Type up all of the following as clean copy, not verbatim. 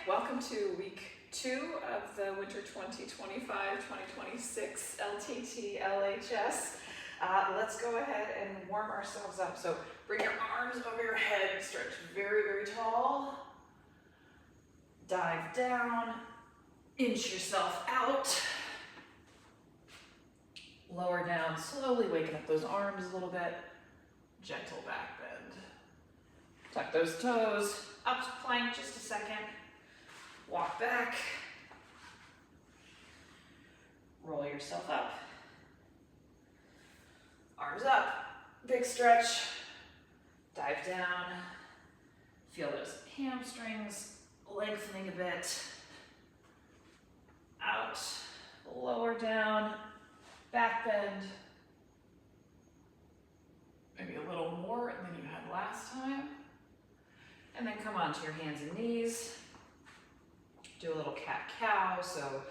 welcome to week 2 of the winter 2025-2026 LTT LHS. Let's go ahead and warm ourselves up. So bring your arms over your head, stretch very, very tall. Dive down, inch yourself out. Lower down, slowly waking up those arms a little bit. Gentle back bend. Tuck those toes, up to plank just a second. Walk back. Roll yourself up. Arms up, big stretch. Dive down. Feel those hamstrings lengthening a bit. Out, lower down, back bend. Maybe a little more than you had last time. And then come onto your hands and knees. Do a little cat-cow, so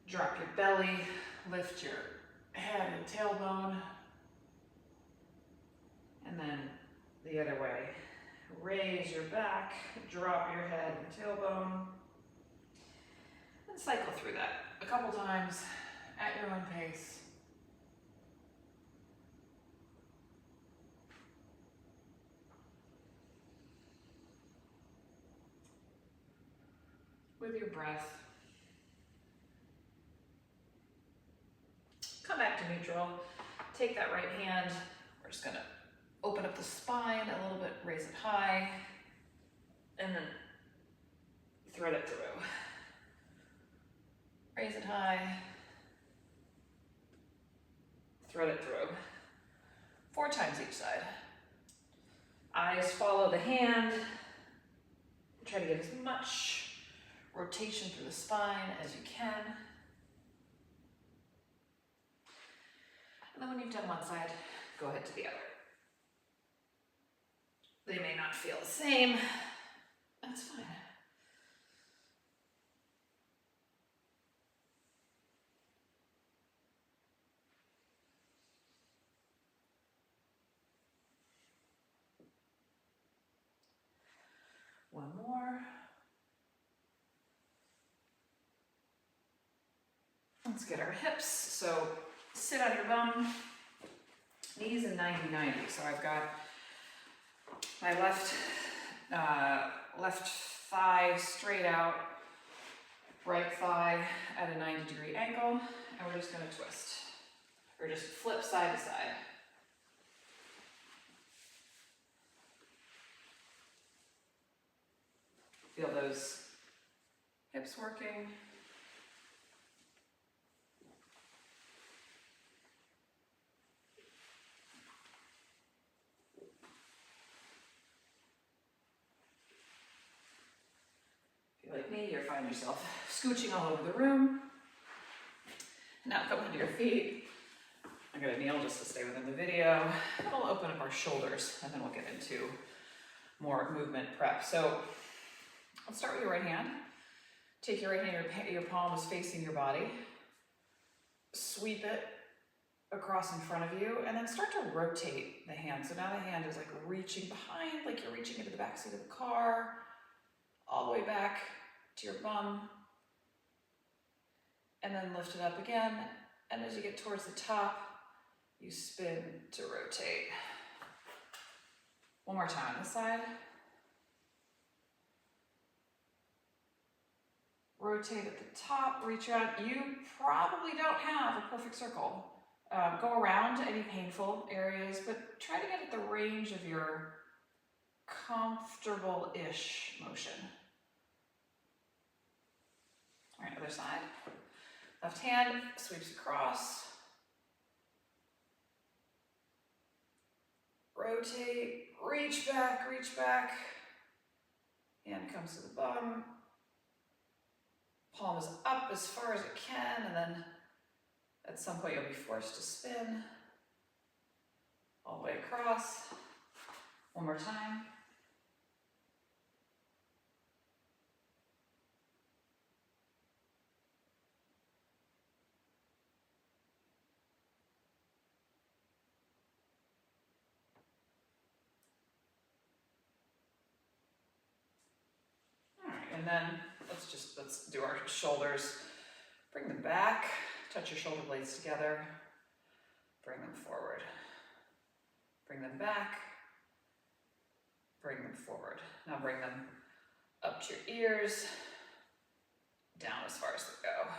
drop your belly, lift your head and tailbone, and then the other way. Raise your back, drop your head and tailbone, and cycle through that a couple times at your own pace. With your breath. Come back to neutral. Take that right hand. We're just gonna open up the spine a little bit, raise it high, and then thread it through. Raise it high, thread it through. 4 times each side. Eyes follow the hand. Try to get as much rotation through the spine as you can. And then when you've done one side, go ahead to the other. They may not feel the same. That's fine. One more. Let's get our hips. So sit on your bum, knees in 90-90. So I've got my left thigh straight out, right thigh at a 90-degree angle, and we're just going to twist, or just flip side to side. Feel those hips working. Like me, you'll find yourself scooching all over the room. Now come onto your feet. I'm gonna kneel just to stay within the video. And we'll open up our shoulders and then we'll get into more movement prep. So let's start with your right hand. Take your right hand, your palm is facing your body. Sweep it across in front of you and then start to rotate the hand. So now the hand is like reaching behind, like you're reaching into the back seat of the car, all the way back to your bum, and then lift it up again, and as you get towards the top, you spin to rotate. One more time on this side. Rotate at the top, reach out. You probably don't have a perfect circle. Go around any painful areas, but try to get at the range of your comfortable-ish motion. All right, other side. Left hand sweeps across. Rotate, reach back, reach back. Hand comes to the bottom. Palm is up as far as it can, and then at some point you'll be forced to spin all the way across. One more time. And then let's do our shoulders. Bring them back, touch your shoulder blades together, bring them forward. Bring them back, bring them forward. Now bring them up to your ears, down as far as they go.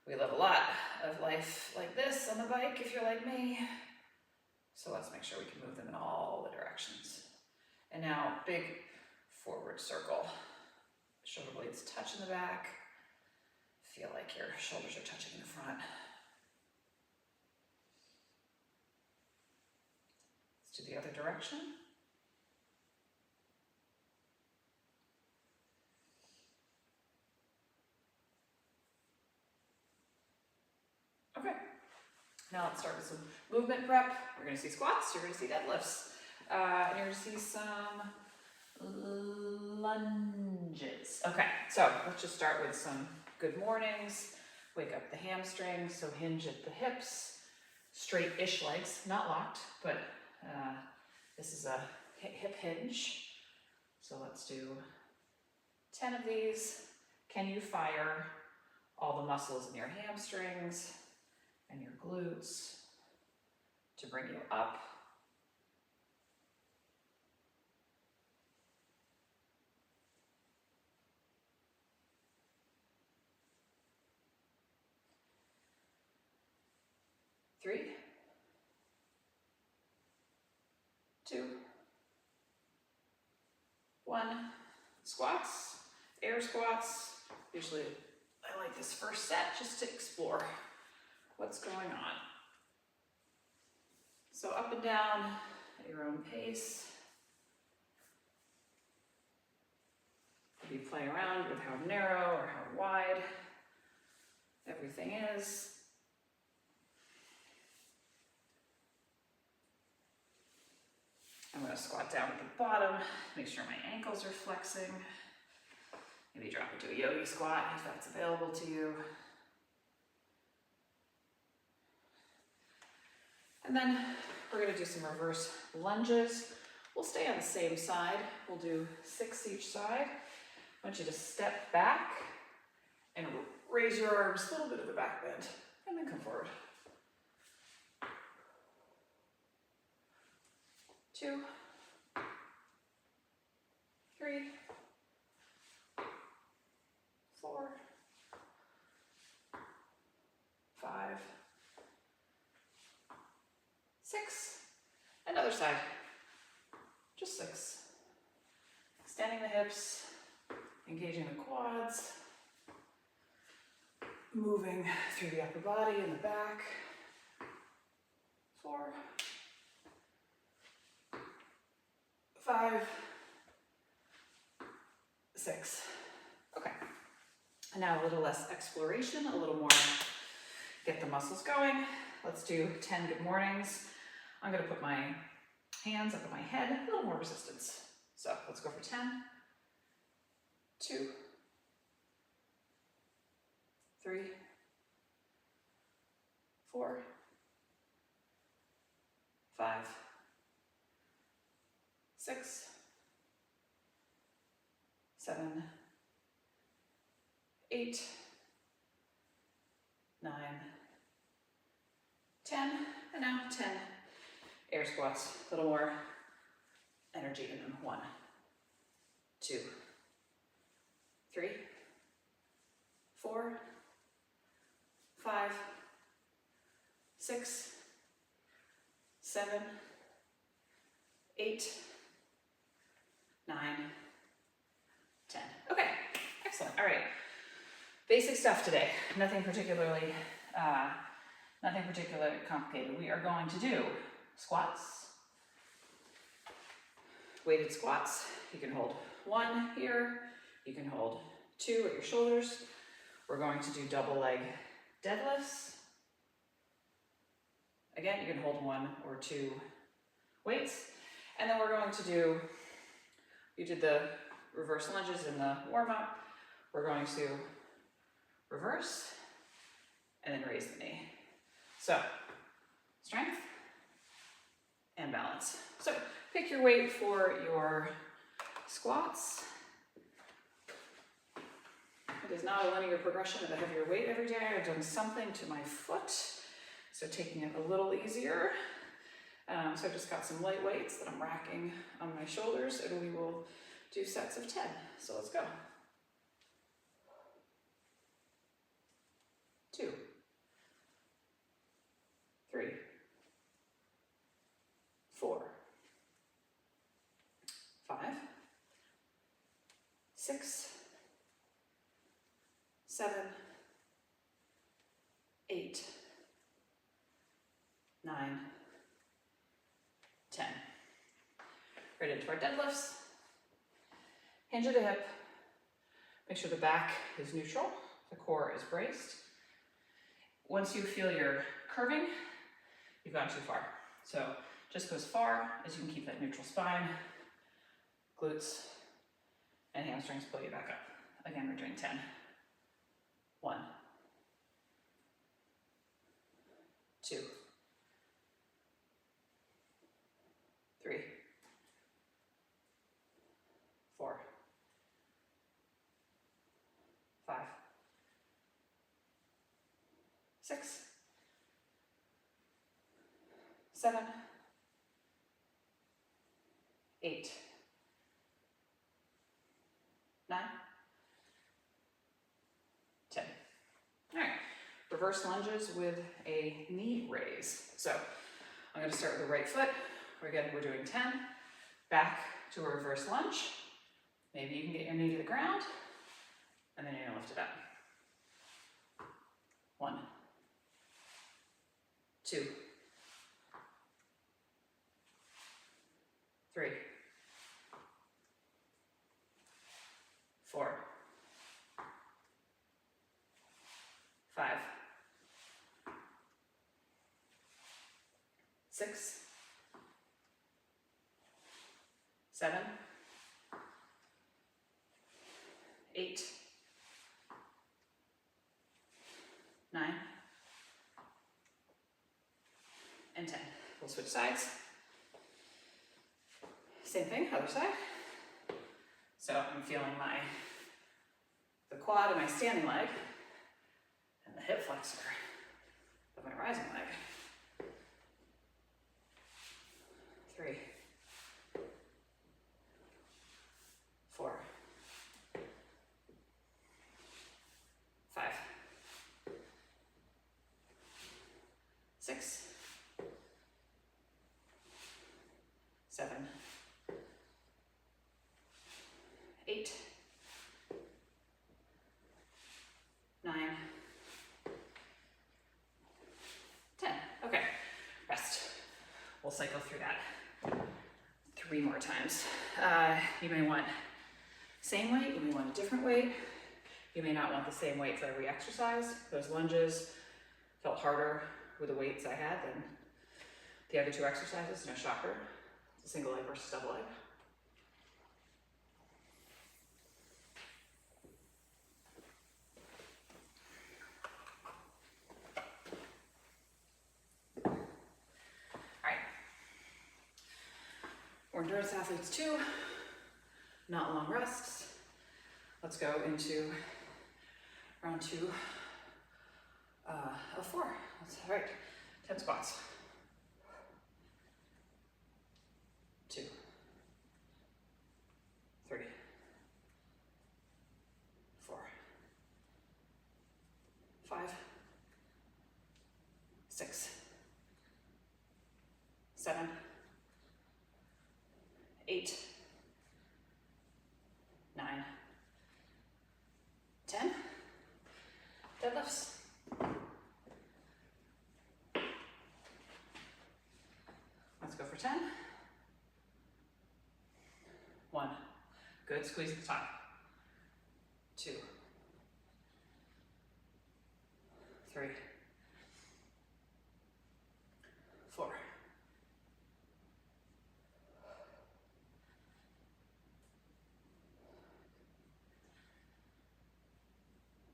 We live a lot of life like this on the bike if you're like me. So let's make sure we can move them in all the directions. And now big forward circle. Shoulder blades touch in the back. Feel like your shoulders are touching in the front. Let's do the other direction. Okay, now let's start with some movement prep. We're gonna see squats, you're gonna see deadlifts, and you're gonna see some lunges. Okay, so let's just start with some good mornings. Wake up the hamstrings, so hinge at the hips, straight-ish legs, not locked, but this is a hip hinge. So let's do 10 of these. Can you fire all the muscles in your hamstrings and your glutes to bring you up? Three, 2, 1. Squats, air squats. Usually I like this first set just to explore what's going on. So up and down at your own pace. Maybe play around with how narrow or how wide everything is. I'm going to squat down at the bottom, make sure my ankles are flexing. Maybe drop into a yogi squat if that's available to you. And then we're going to do some reverse lunges. We'll stay on the same side. We'll do 6 each side. I want you to step back and raise your arms, a little bit of a back bend, and then come forward. 2, 3, 4, 5, 6. Another side. Just 6. Extending the hips, engaging the quads, moving through the upper body and the back. 4, 5, 6. Okay. And now a little less exploration, a little more get the muscles going. Let's do 10 good mornings. I'm going to put my hands up at my head, a little more resistance. So let's go for 10, 2, 3, 4, 5, 6, 7, 8, 9, 10, and now 10 air squats. A little more energy in them. 1, 2, 3, 4, 5, 6, 7, 8, 9, 10. Okay, excellent. All right, basic stuff today. Nothing particularly complicated. We are going to do squats, weighted squats. You can hold 1 here. You can hold 2 at your shoulders. We're going to do double leg deadlifts. Again, you can hold 1 or 2 weights. And then we're going to do, you did the reverse lunges in the warm-up. We're going to reverse and then raise the knee. So, strength and balance. So, pick your weight for your squats. is not a linear progression of a heavier weight every day. I've done something to my foot, so taking it a little easier. So I've just got some light weights that I'm racking on my shoulders, and we will do sets of 10. So let's go. 2, 3, 4, 5, 6, 7, 8, 9, 10. Right into our deadlifts. Hinge at the hip. Make sure the back is neutral, the core is braced. Once you feel you're curving, you've gone too far. So just go as far as you can keep that neutral spine. Glutes and hamstrings pull you back up. Again, we're doing 10. 1, 2, 3, 4, 5, 6, 7, 8, 9, 10. All right, reverse lunges with a knee raise. So I'm going to start with the right foot. Again, we're doing 10. Back to a reverse lunge. Maybe you can get your knee to the ground, and then you're going to lift it up. 1, 2, 3, 4, 5, 6, 7, 8, 9, and 10. We'll switch sides. Same thing, other side. So I'm feeling the quad of my standing leg and the hip flexor of my rising leg. 3, 4, 5, 6, 7, 8, 9, 10. Okay, rest. We'll cycle through that 3 more times. You may want same weight, you may want a different weight. You may not want the same weight for every exercise. Those lunges felt harder with the weights I had than the other 2 exercises, no shocker. It's a single leg versus double leg. We're endurance athletes too, not long rests. Let's go into round 2 of 4. That's all right, 10 squats. 2, 3, 4, 5, 6, 7, 8, 9, 10. Deadlifts. Let's go for 10. 1. Good. Squeeze at the top. 2, 3, 4,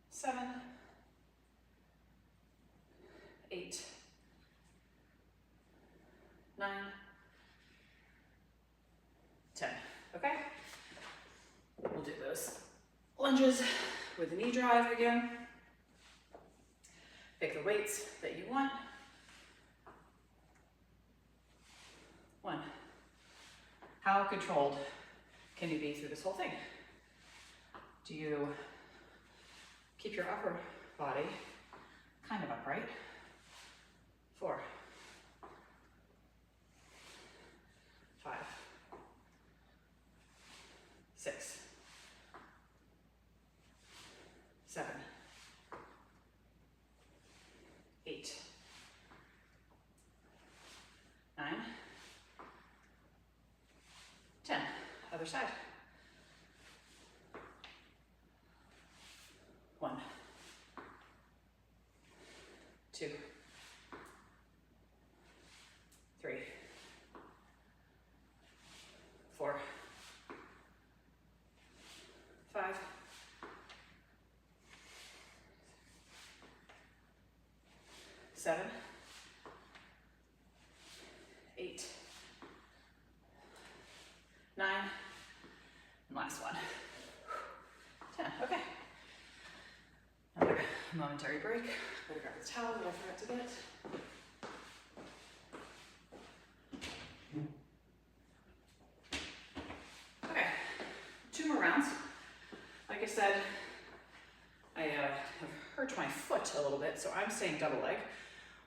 7, 8, 9, 10. Okay? We'll do those lunges with the knee drive again. Pick the weights that you want. 1. How controlled can you be through this whole thing? Do you keep your upper body kind of upright? 4. 5. 6. 7. 8. 9. 10. Other side. 1. 2. 3. 4. 5. 7. 8. 9. And last one. 10. Okay. Another momentary break. Better grab the towel that I forgot to get. Okay. 2 more rounds. Like I said, I have hurt my foot a little bit, so I'm staying double leg.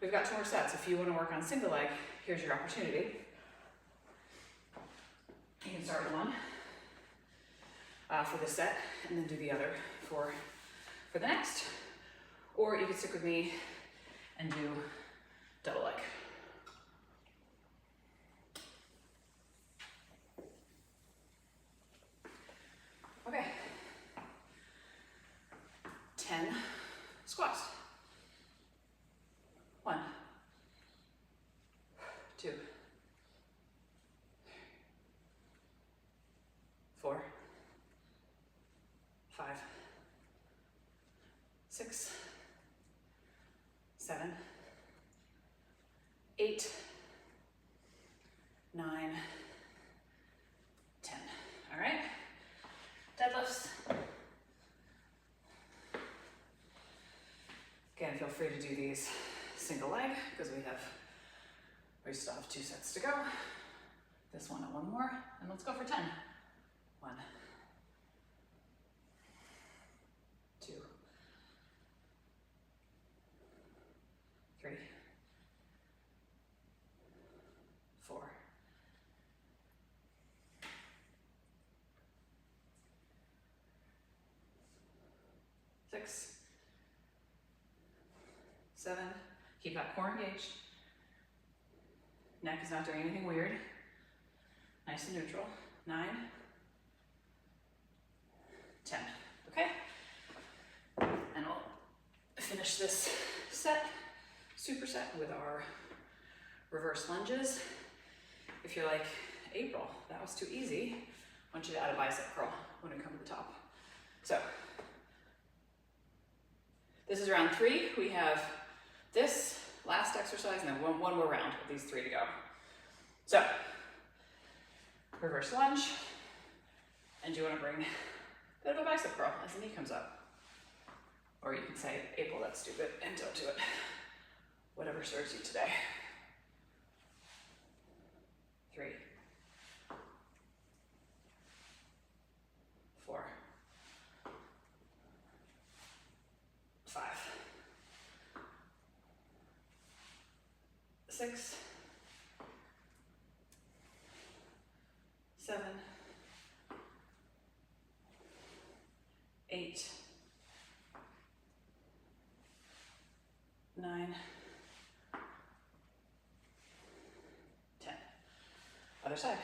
We've got 2 more sets. If you want to work on single leg, here's your opportunity. You can start with 1 for this set, and then do the other for the next. Or you can stick with me and do double leg. Okay. 10 squats. 1, 2, 4, 5, 6, 7, 8, 9, 10. All right. Deadlifts. Again, feel free to do these single leg because we still have 2 sets to go. This one and 1 more, and let's go for 10. 1, 2, 3, 4, 6, 7. Keep that core engaged. Neck is not doing anything weird. Nice and neutral. 9, 10. Okay? And we'll finish this set, superset, with our reverse lunges. If you're like, April, that was too easy, I want you to add a bicep curl when we come to the top. So, this is round 3. We have this last exercise and then one more round of these 3 to go. So, reverse lunge, and you want to bring a bit of a bicep curl as the knee comes up. Or you can say, April, that's stupid, and don't do it. Whatever serves you today. 3, 4, 5, 6, 7, 8, 9, 10. Other side.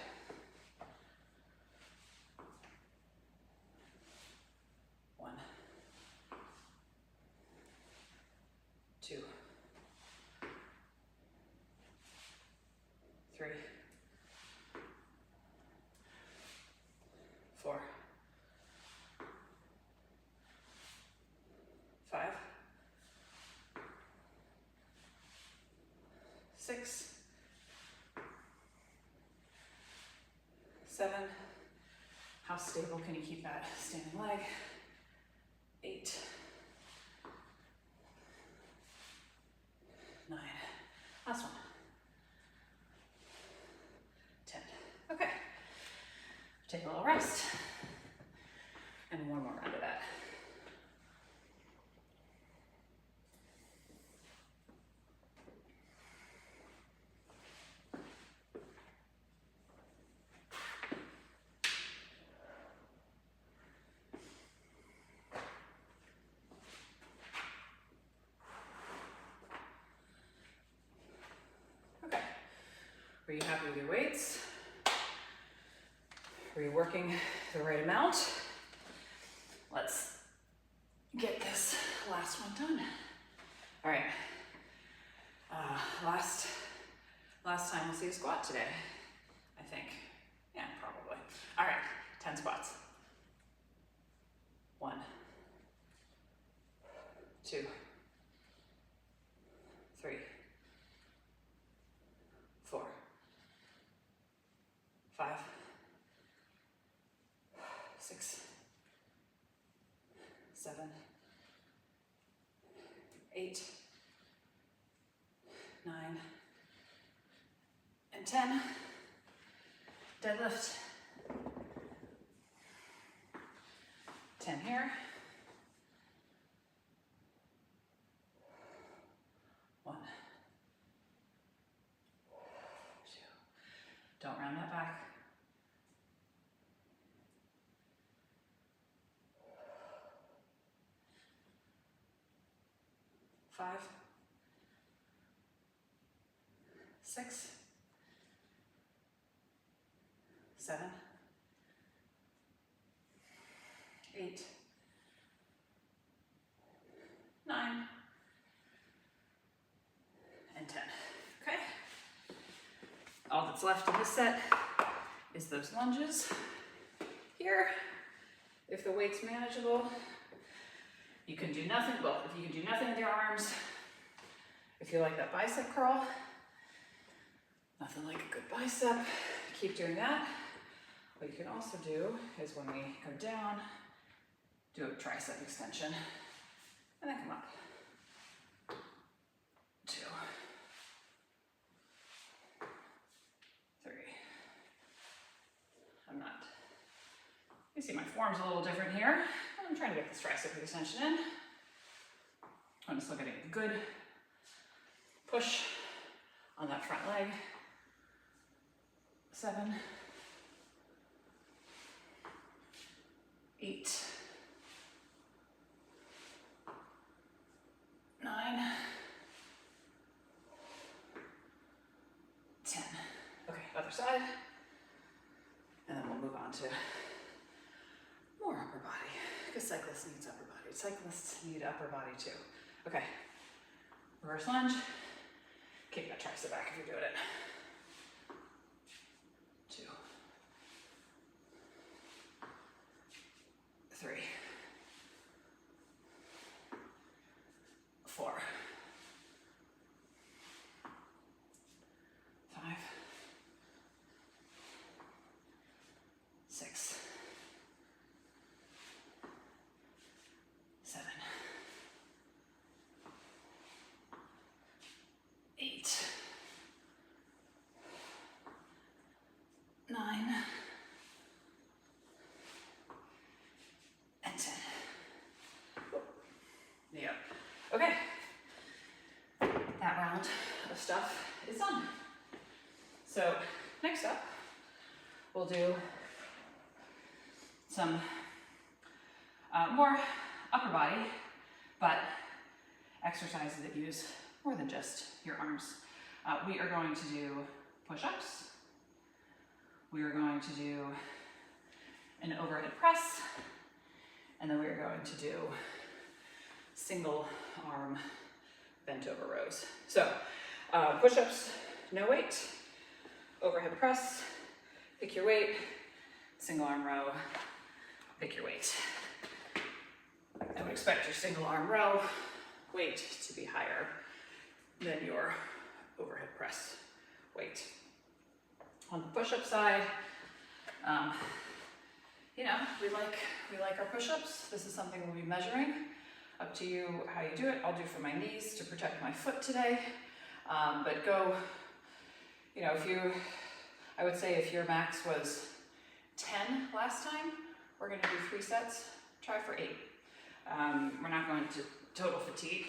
1, 2, 3, 4, 5, 6, 7. How stable can you keep that standing leg? 8, Are you happy with your weights? Are you working the right amount? Let's get this last one done. All right, last time we'll see a squat today, I think. Yeah, probably. All right, 10 squats. 1, 2, 3, 4, 5, 6, 7, 8, 9, and 10. Deadlift. 10 here. 1, 2. Don't round that back. 5, 6, 7, 8, 9, and 10. Okay. All that's left in this set is those lunges here. If the weight's manageable, you can do nothing. Well, if you can do nothing with your arms, if you like that bicep curl, nothing like a good bicep, keep doing that. What you can also do is when we go down, do a tricep extension, and then come up. 2, 3. You see my form's a little different here. I'm trying to get this tricep extension in. I'm still getting a good push on that front leg. 7, 8, 9, 10. Okay, other side. And then we'll move on to more upper body, because cyclists need upper body. Cyclists need upper body too. Okay, reverse lunge. Kick that tricep back if you're doing it. 2, 3, 4, 5, 6, 7, 8, 9, and 10. Yeah. Okay. That round of stuff is done. So next up, we'll do some more upper body, but exercises that use more than just your arms. We are going to do push-ups. We are going to do an overhead press, and then we are going to do single arm bent over rows. So push-ups, no weight, overhead press, pick your weight, single arm row, pick your weight. I would expect your single arm row weight to be higher than your overhead press weight. On the push-up side, you know, we like our push-ups. This is something we'll be measuring. Up to you how you do it. I'll do for my knees to protect my foot today. But go, you know, I would say if your max was 10 last time, we're gonna do 3 sets. Try for 8. We're not going to total fatigue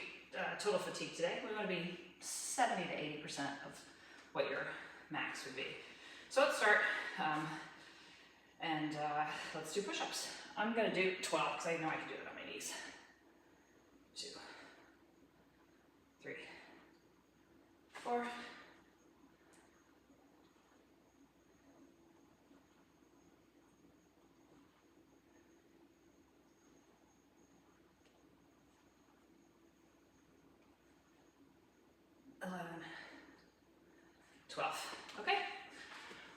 today. We're gonna be 70 to 80% of what your max would be. So let's start, and let's do push-ups. I'm gonna do 12 because I know I can do it on my knees. 2, 3, 4, 12. Okay,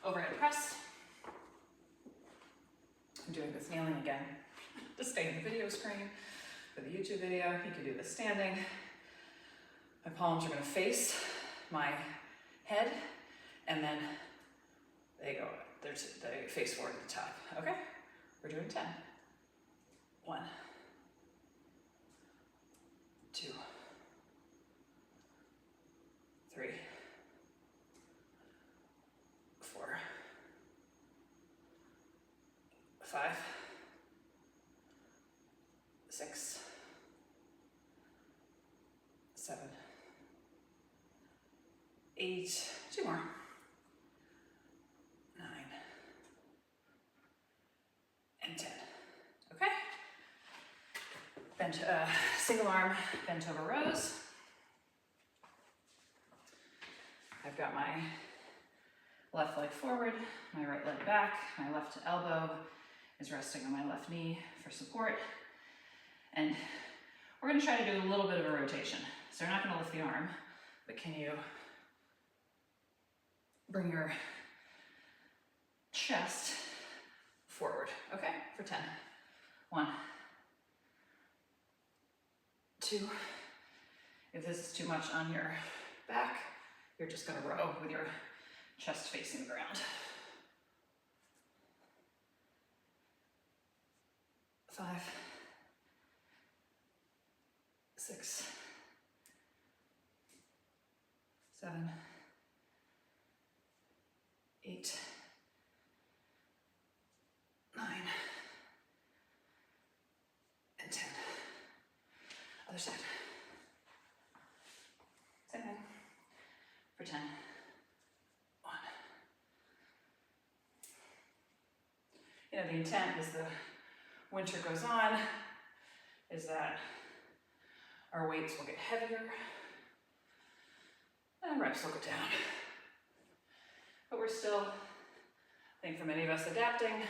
overhead press. I'm doing this kneeling again to stay in the video screen for the YouTube video. You can do this standing. My palms are going to face my head, and then they face forward at the top. Okay, we're doing 10. 1, 2, 3, 4, 5, 6, 7, 8, 2 more, 9, and 10. Okay? Bent, single arm bent over rows. I've got my left leg forward, my right leg back, my left elbow is resting on my left knee for support. And we're going to try to do a little bit of a rotation. So you're not going to lift the arm, but can you bring your chest forward, okay, for 10. 1, 2. If this is too much on your back, you're just going to row with your chest facing the ground. 5, 6, 7, 8, 9, and 10. Other side. Same thing for 10. 1. You know, the intent as the winter goes on is that our weights will get heavier and reps will go down. But we're still, I think for many of us, adapting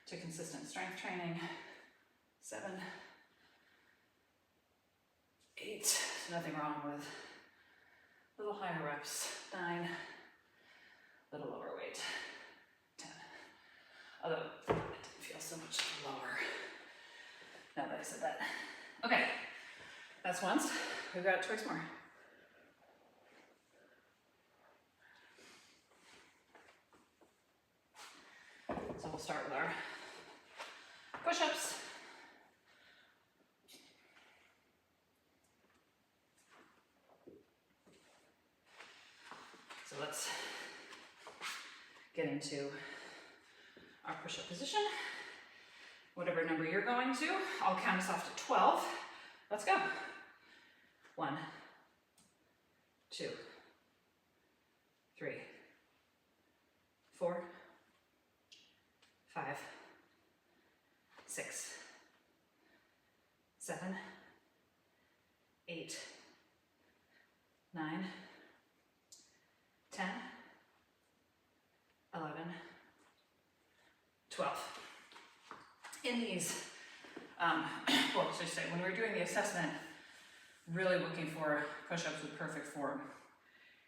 to consistent strength training. 7, 8, there's nothing wrong with little higher reps. 9, little lower weight. 10. Although it didn't feel so much lower now that I said that. Okay, that's once. We've got twice more. So we'll start with our push-ups. So let's get into our push-up position. Whatever number you're going to, I'll count us off to 12. Let's go. 1, 2, 3, 4, 5, 6, 7, 8, 9, 10, 11, 12. In these, well, I should say, when we're doing the assessment, really looking for push-ups with perfect form.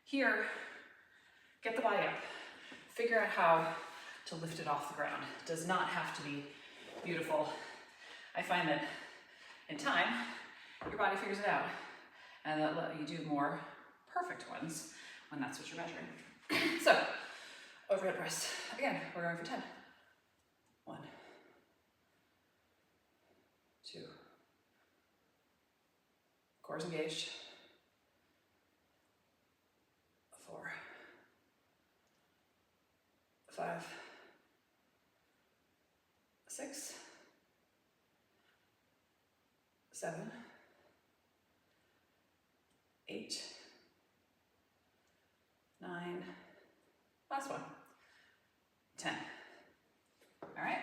Here, get the body up. Figure out how to lift it off the ground. It does not have to be beautiful. I find that in time, your body figures it out, and that let you do more perfect ones when that's what you're measuring. So, overhead press. Again, we're going for 10. 1, 2. Core's engaged. 4, 5, 6, 7, 8, 9, last one, 10. All right.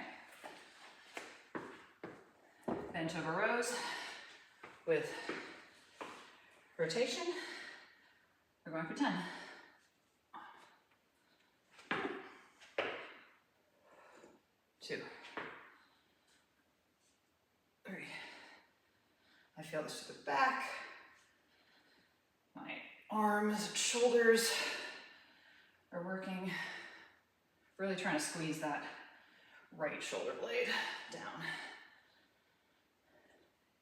Bent over rows with rotation. We're going for 10. 2, 3. I feel this to the back, my arms and shoulders are working, really trying to squeeze that right shoulder blade down.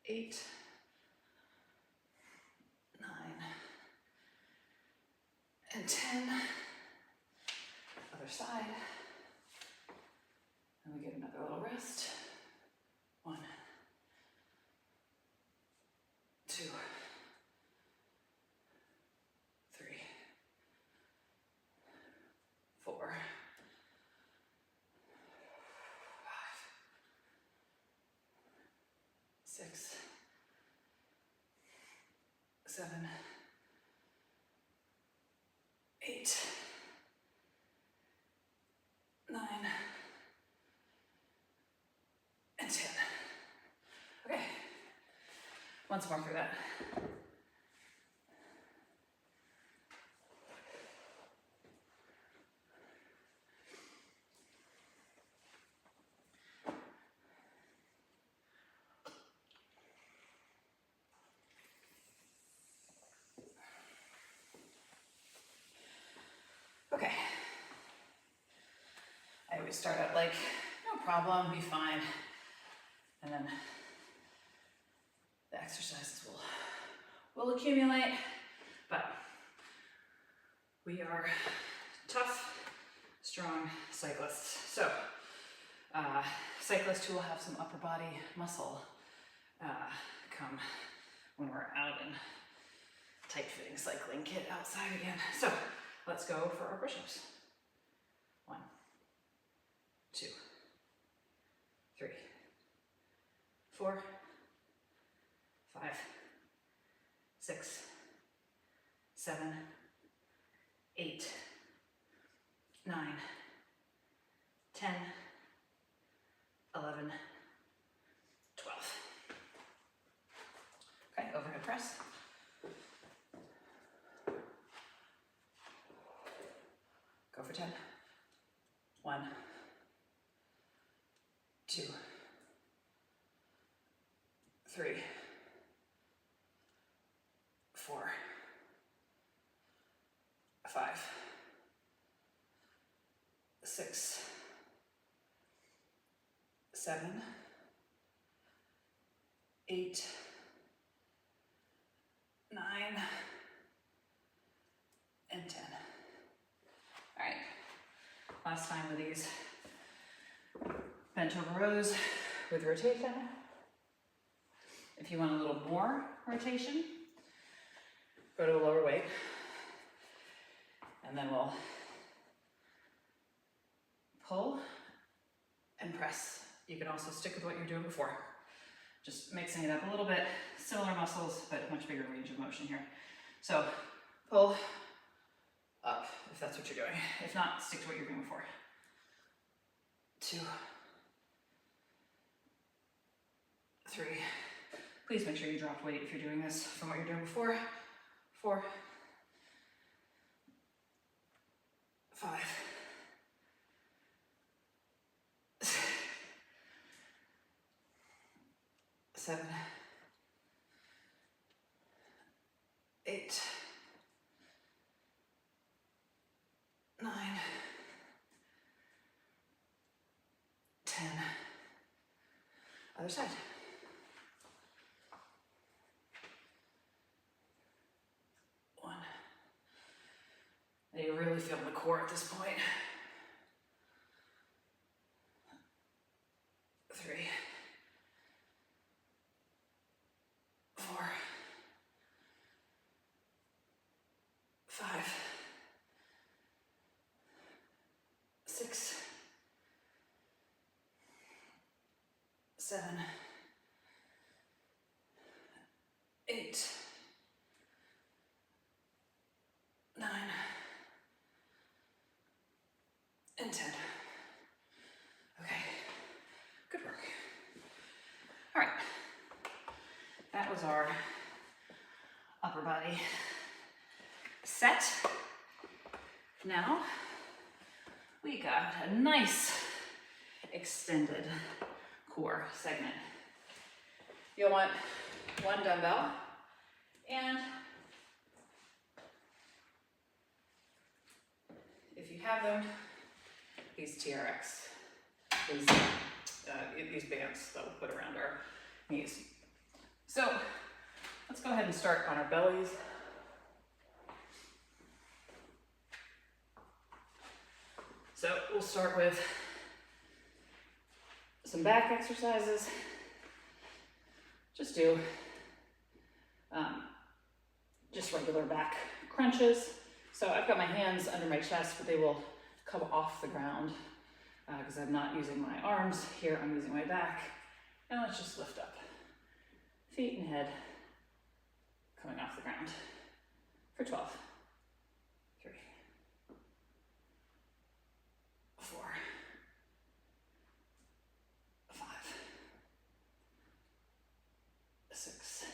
8, 9, and 10. Other side. And we get another little rest. 1, 2, 3, 4, 5, 6, 7, 8, 9, and 10. Okay, once more through that. Okay. I always start out like, no problem, be fine. And then the exercises will accumulate, but we are tough, strong cyclists. So, cyclists who will have some upper body muscle come when we're out in tight-fitting cycling kit outside again. So, let's go for our push-ups. 1, 2, 3, 4, 5, 6, 7, 8, 9, 10, 11, 12. Okay, overhead press. Go for 10. 1, 2, 3, 4, 5, 6, 7, 8, 9, and 10. All right, last time with these bent over rows with rotation. If you want a little more rotation, go to a lower weight, and then we'll pull and press. You can also stick with what you're doing before. Just mixing it up a little bit, similar muscles, but much bigger range of motion here. So pull up if that's what you're doing. If not, stick to what you're doing before. 2, 3. Please make sure you drop weight if you're doing this from what you're doing before. 4, 5, 7, 8, 9, 10. Other side. 1. And you really feel the core at this point. 3, 4, 5, 6, 7, 8, 9, and 10. Okay, good work. All right, that was our upper body set. Now we got a nice extended core segment. You'll want one dumbbell and if have them, these TRX, these bands that we'll put around our knees. So let's go ahead and start on our bellies. So we'll start with some back exercises. Just do just regular back crunches. So I've got my hands under my chest, but they will come off the ground because I'm not using my arms. Here I'm using my back. And let's just lift up. Feet and head coming off the ground for 12. 3, 4, 5, 6,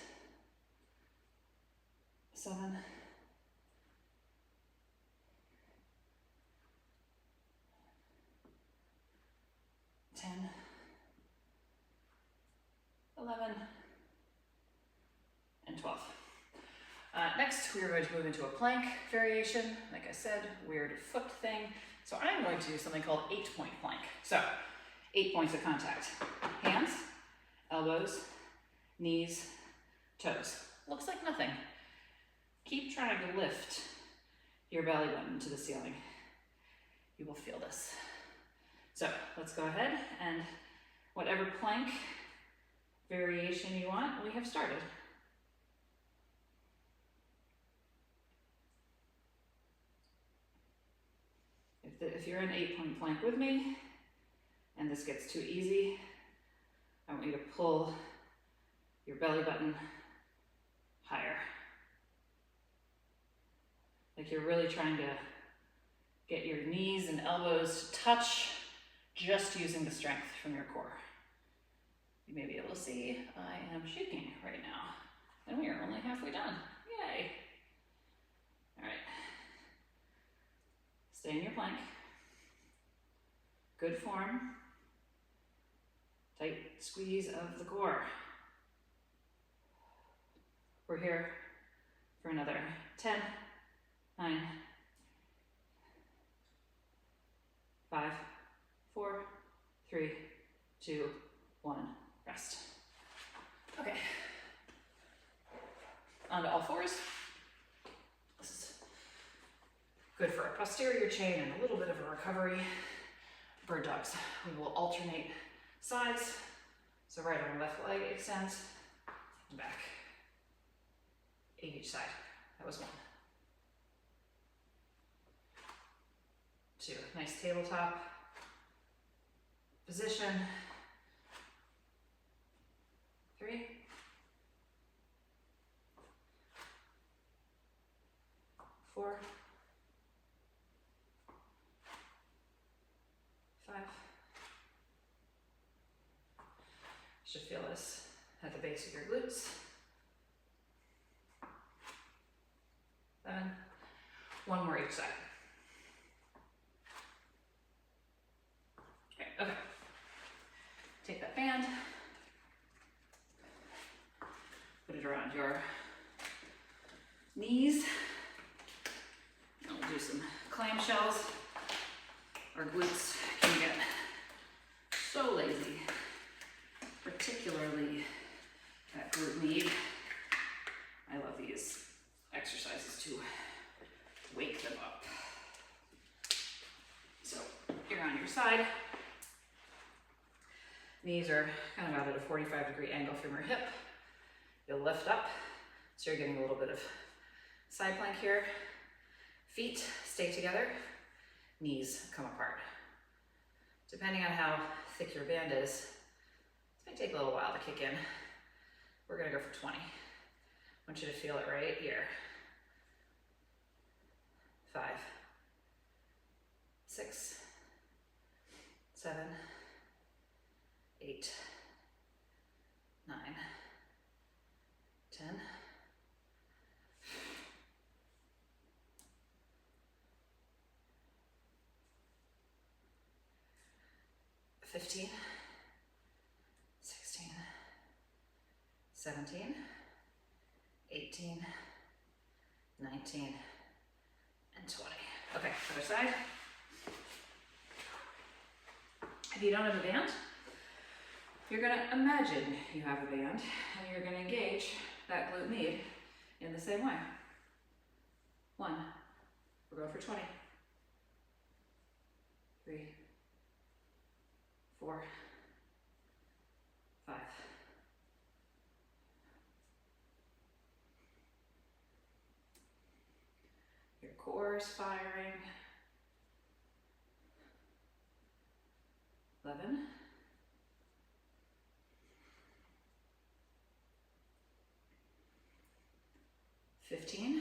7, 10, 11, and 12. Next, we are going to move into a plank variation. Like I said, weird foot thing. So I'm going to do something called 8-point plank. So 8 points of contact. Hands, elbows, knees, toes. Looks like nothing. Keep trying to lift your belly button to the ceiling. You will feel this. So let's go ahead and whatever plank variation you want, we have started. If you're in 8-point plank with me and this gets too easy, I want you to pull your belly button higher. Like you're really trying to get your knees and elbows to touch, just using the strength from your core. You may be able to see I am shaking right now, and we are only halfway done. Yay! All right. Stay in your plank. Good form. Tight squeeze of the core. We're here for another 10, 9, 5, 4, 3, 2, 1, rest. Okay. On to all fours. This is good for our posterior chain and a little bit of a recovery. Bird dogs. We will alternate sides. So right arm, left leg extends, and back. 8 each side. That was 1. 2. Nice tabletop position. 3. 4. 5. Should feel this at the base of your glutes. 7. 1 more each side. Okay. Take that band, put it around your knees, and we'll do some clamshells. Our glutes can get so lazy, particularly at glute med. I love these exercises to wake them up. So you're on your side. Knees are kind of out at a 45-degree angle from your hip. You'll lift up, so you're getting a little bit of side plank here. Feet stay together, knees come apart. Depending on how thick your band is, this might take a little while to kick in. We're gonna go for 20. I want you to feel it right here. 5, 6, 7, 8, 9, 10, 15, 16, 17, 18, 19, and 20. Okay, other side. If you don't have a band, you're gonna imagine you have a band and you're gonna engage that glute med in the same way. 1, we're going for 20. 3, 4, 5. Your core is firing. 11. 15.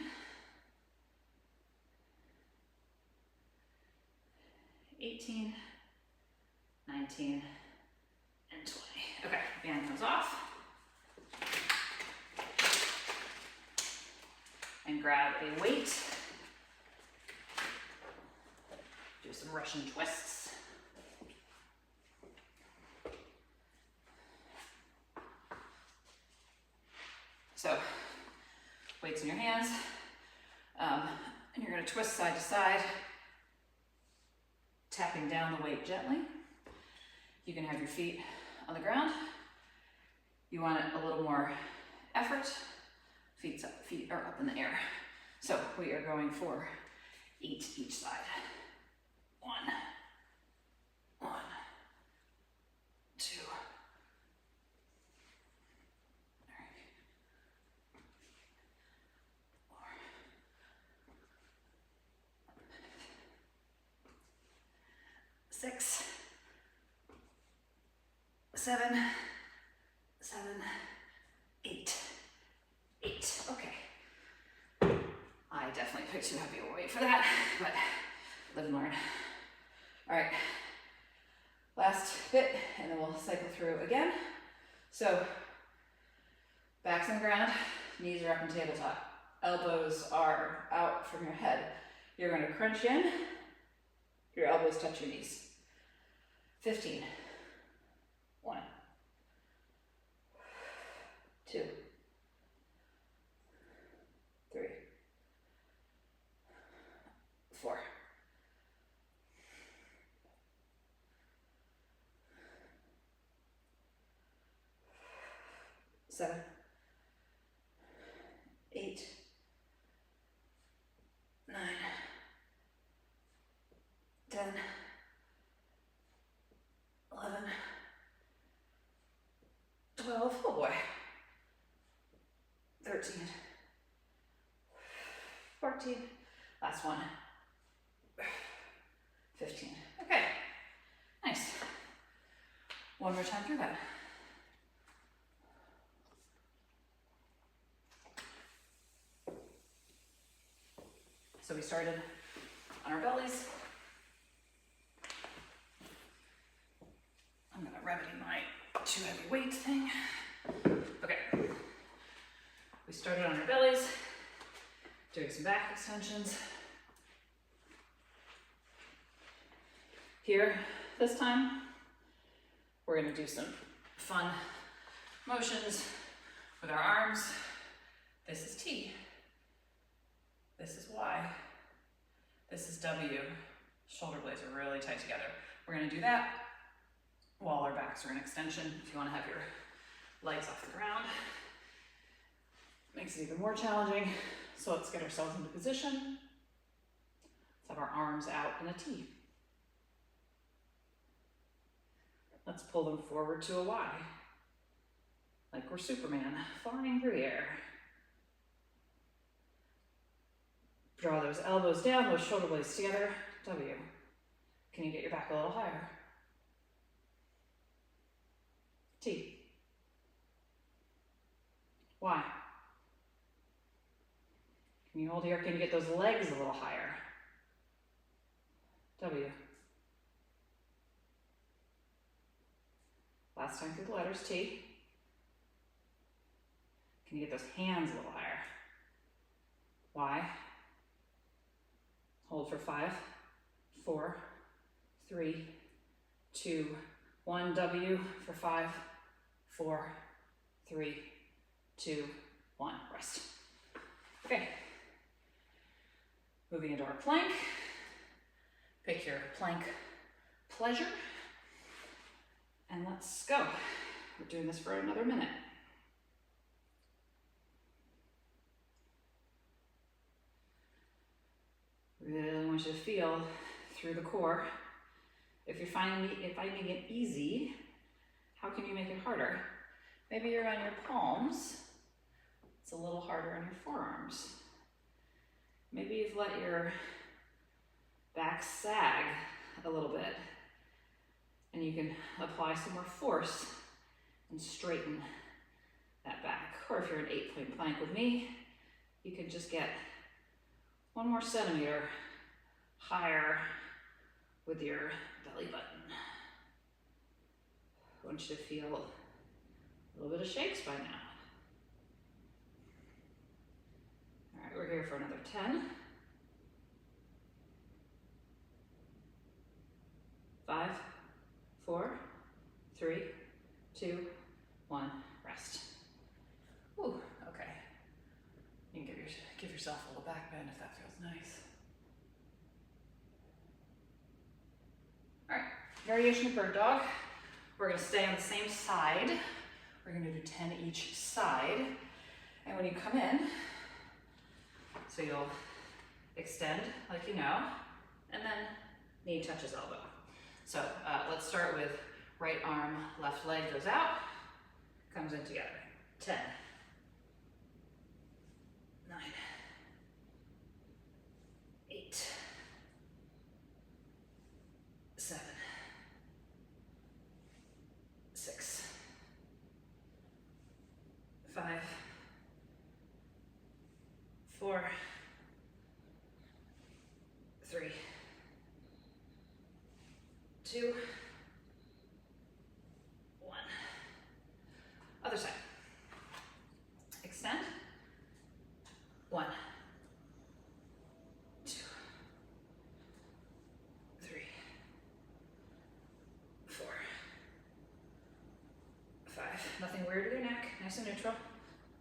18, 19, and 20. Okay, band comes off. And grab a weight. Do some Russian twists. So, weights in your hands, and you're going to twist side to side, tapping down the weight gently. You can have your feet on the ground. You want a little more effort. Feet are up in the air. So we are going for 8 each side. 1, 2. 6, 7, 8. 8. Okay. I definitely picked too heavy a weight for that, but live and learn. All right. Last bit, and then we'll cycle through again. So, backs on the ground, knees are up in tabletop. Elbows are out from your head. You're going to crunch in. Your elbows touch your knees. 15. 1, 2, 3, 4. 7, 8, 9, 10, 11, 12, oh boy, 13, 14, last one, 15. Okay, nice. One more time through that. So we started on our bellies. I'm gonna remedy my too heavy weight thing. Okay. We started on our bellies, doing some back extensions. Here, this time, we're gonna do some fun motions with our arms. This is T. This is Y. This is W. Shoulder blades are really tight together. We're gonna do that while our backs are in extension. If you wanna have your legs off the ground. Makes it even more challenging. So let's get ourselves into position. Let's have our arms out in a T. Let's pull them forward to a Y. Like we're Superman, flying through the air. Draw those elbows down, those shoulder blades together, W. Can you get your back a little higher? T. Y. Can you hold here? Can you get those legs a little higher? W. Last time through the letters, T. Can you get those hands a little higher? Y. Hold for 5, 4, 3, 2, 1. W for 5, 4, 3, 2, 1. Rest. Okay. Moving into our plank. Pick your plank pleasure. And let's go. We're doing this for another minute. Really want you to feel through the core. If you're finding it easy, how can you make it harder? Maybe you're on your palms. It's a little harder on your forearms. Maybe you've let your back sag a little bit, and you can apply some more force and straighten that back. Or if you're an 8-point plank with me, you can just get 1 more centimeter higher with your belly button. I want you to feel a little bit of shakes by now. All right, we're here for another 10. 5, 4, 3, 2, 1, rest. Ooh, okay. You can give yourself a little back bend if that feels nice. All right, variation of bird dog. We're gonna stay on the same side. We're gonna do 10 each side. And when you come in, so you'll extend like you know, and then knee touches elbow. So let's start with right arm, left leg goes out, comes in together. 10, 9, 8, 7, 6, 5, 4, 3, 2, 1. Other side. Extend. 1, 2, 3, 4, 5. Nothing weird with your neck. Nice and neutral.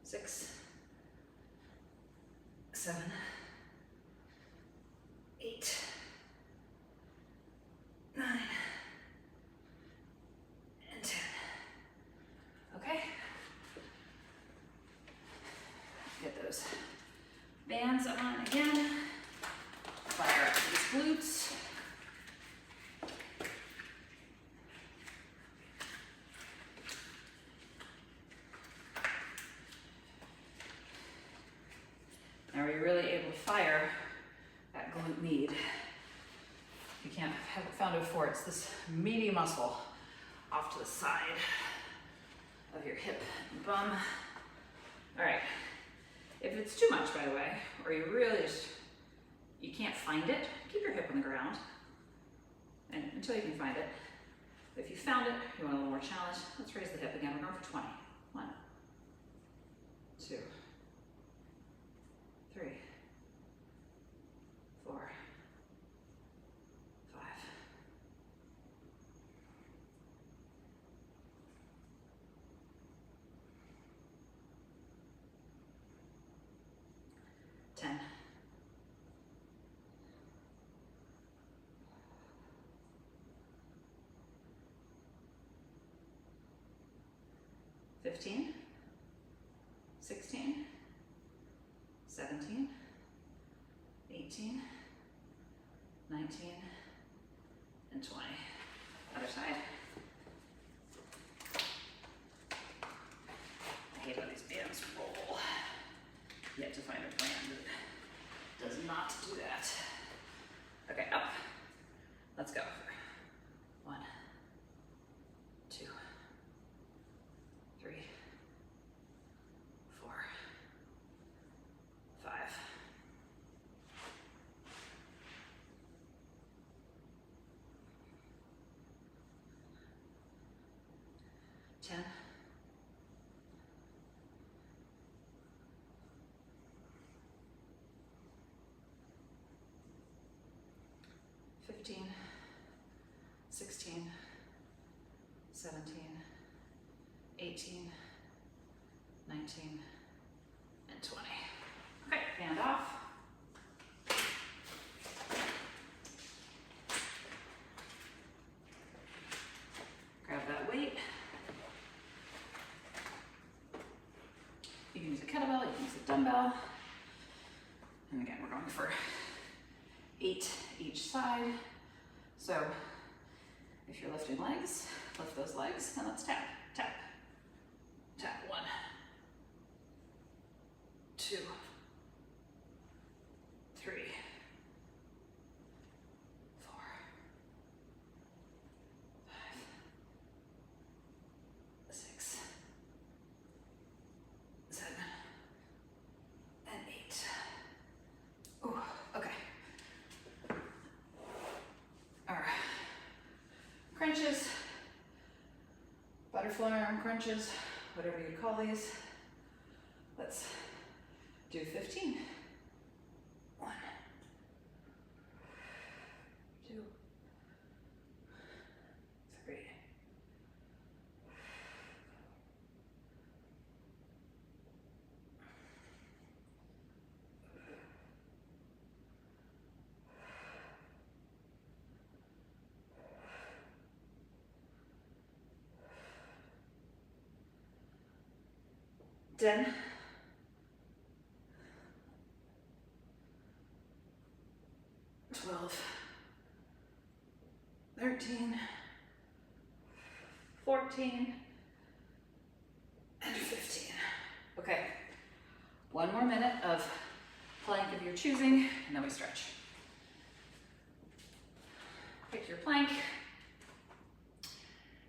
6, 7, 8, 9, and 10. Okay? Get those bands on again. Fire up these glutes. Now are you really able to fire that glute med? If you haven't found it before, it's this meaty muscle off to the side of your hip and bum. All right, if it's too much, by the way, or you really you can't find it, keep your hip on the ground and until you can find it. If you found it, you want a little more challenge, let's raise the hip again. We're going for 20. 1, 2, 3, 4, 5. 10. 15, 16, 17, 18, 19, and 20. Other side. I hate how these bands roll. Yet to find a brand that does not do that. Okay, up. Let's go. 1, 2, 3, 4, 5. 10. 15, 16, 17, 18, 19, and 20. Okay, hand off. Grab that weight. can use a kettlebell, you can use a dumbbell. And again, we're going for 8 each side. So if you're lifting legs, lift those legs, and let's tap, tap, tap. 1, 2, 3, 4, 5, 6, 7, and 8. Ooh, okay. All right. Crunches, butterfly arm crunches, whatever you call these. Let's do 15. 1, 2, 3, 10, 12, 13, 14, and 15. Okay, 1 more minute of plank of your choosing, and then we stretch. Pick your plank,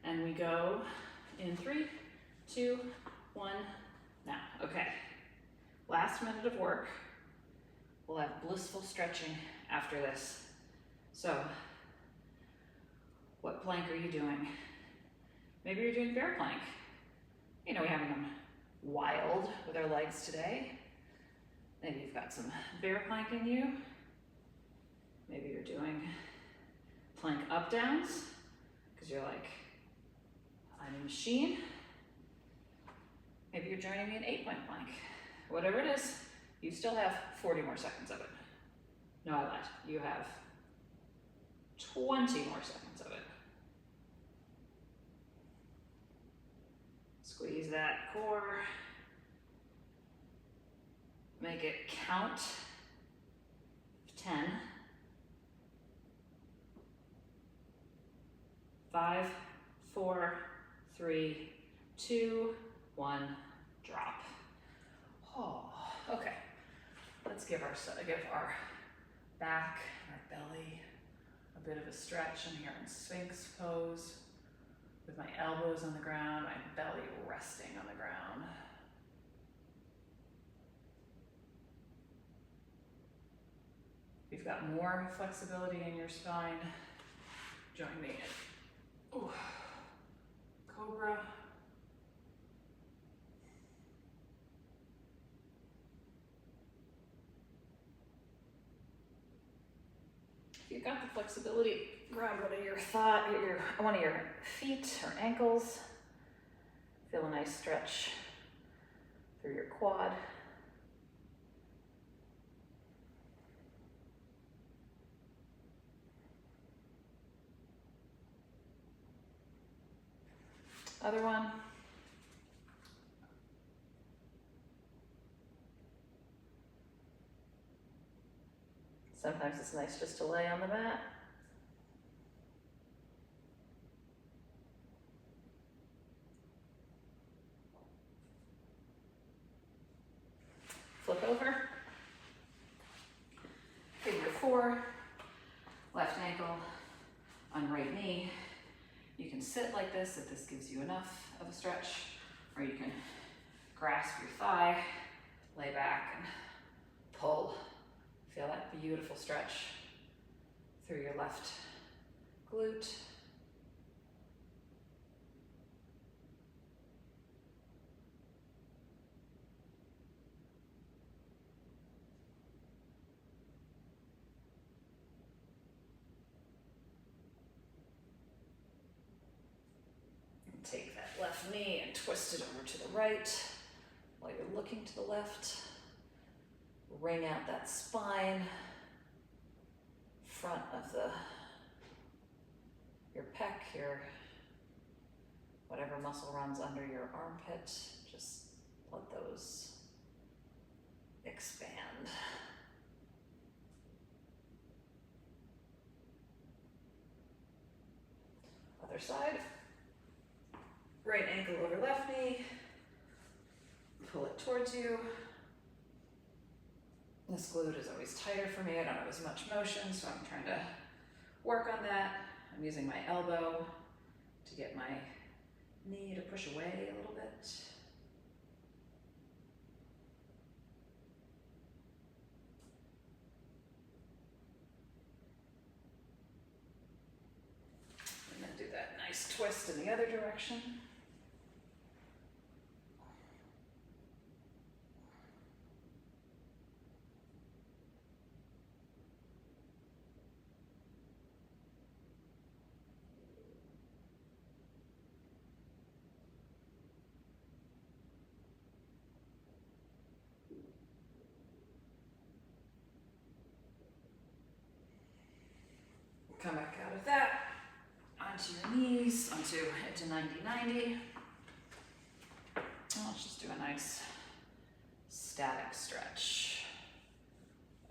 and we go in 3, 2, 1, now. Okay, last minute of work. We'll have blissful stretching after this. So, what plank are you doing? Maybe you're doing bear plank. You know, we're having them wild with our legs today. Maybe you've got some bear plank in you. Maybe you're doing plank up downs because you're like, I'm a machine. Maybe you're joining me in 8-point plank. Whatever it is, you still have 40 more seconds of it. No, I lied. You have 20 more seconds of it. Squeeze that core. Make it count. 10. 5, 4, 3, 2, 1, drop. Oh, okay. Let's give our back, our belly a bit of a stretch. I'm here in Sphinx pose with my elbows on the ground, my belly resting on the ground. If you've got more flexibility in your spine, join me in Cobra. If you've got the flexibility, grab one of your feet or ankles. Feel a nice stretch through your quad. Other one. Sometimes it's nice just to lay on the mat. Flip over. Figure 4. Left ankle on right knee. You can sit like this if this gives you enough of a stretch, or you can grasp your thigh, lay back and pull. Feel that beautiful stretch through your left glute. And take that left knee and twist it over to the right while you're looking to the left. Wring out that spine, front of your pec, whatever muscle runs under your armpit, just let those expand. Other side. Right ankle over left knee. Pull it towards you. This glute is always tighter for me. I don't have as much motion, so I'm trying to work on that. I'm using my elbow to get my knee to push away a little bit. And then do that nice twist in the other direction. Come back out of that, onto your knees, into 90-90. Let's just do a nice static stretch.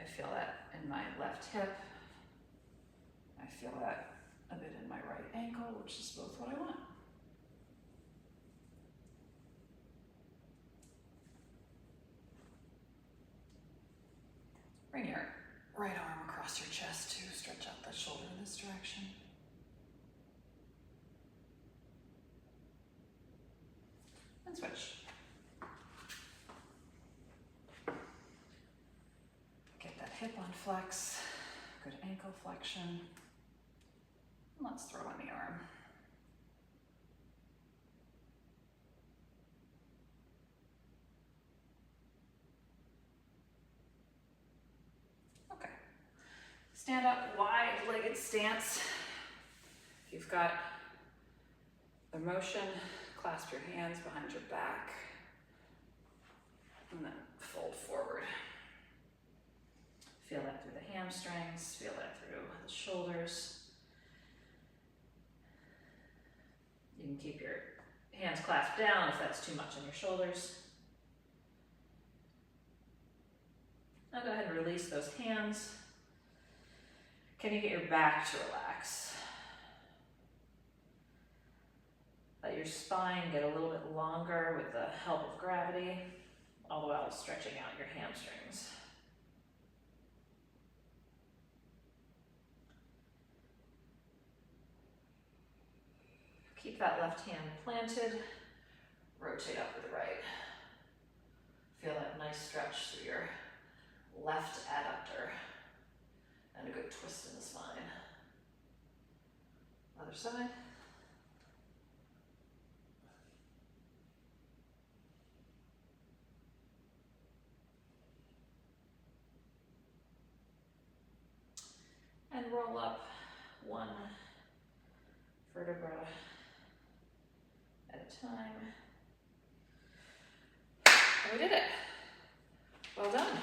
I feel that in my left hip. I feel that a bit in my right ankle, which is both what I want. Bring your right arm across your chest to stretch out the shoulder in this direction. And switch. Get that hip on flex, good ankle flexion. And let's throw in the arm. Okay. Stand up, wide-legged stance. If you've got the motion, clasp your hands behind your back and then fold forward. Feel that through the hamstrings, feel that through the shoulders. You can keep your hands clasped down if that's too much on your shoulders. Now go ahead and release those hands. Can you get your back to relax? Let your spine get a little bit longer with the help of gravity, all the while stretching out your hamstrings. Keep that left hand planted, rotate up with the right. Feel that nice stretch through your left adductor and a good twist in the spine. Other side. And roll up one vertebra at a time. And we did it. Well done.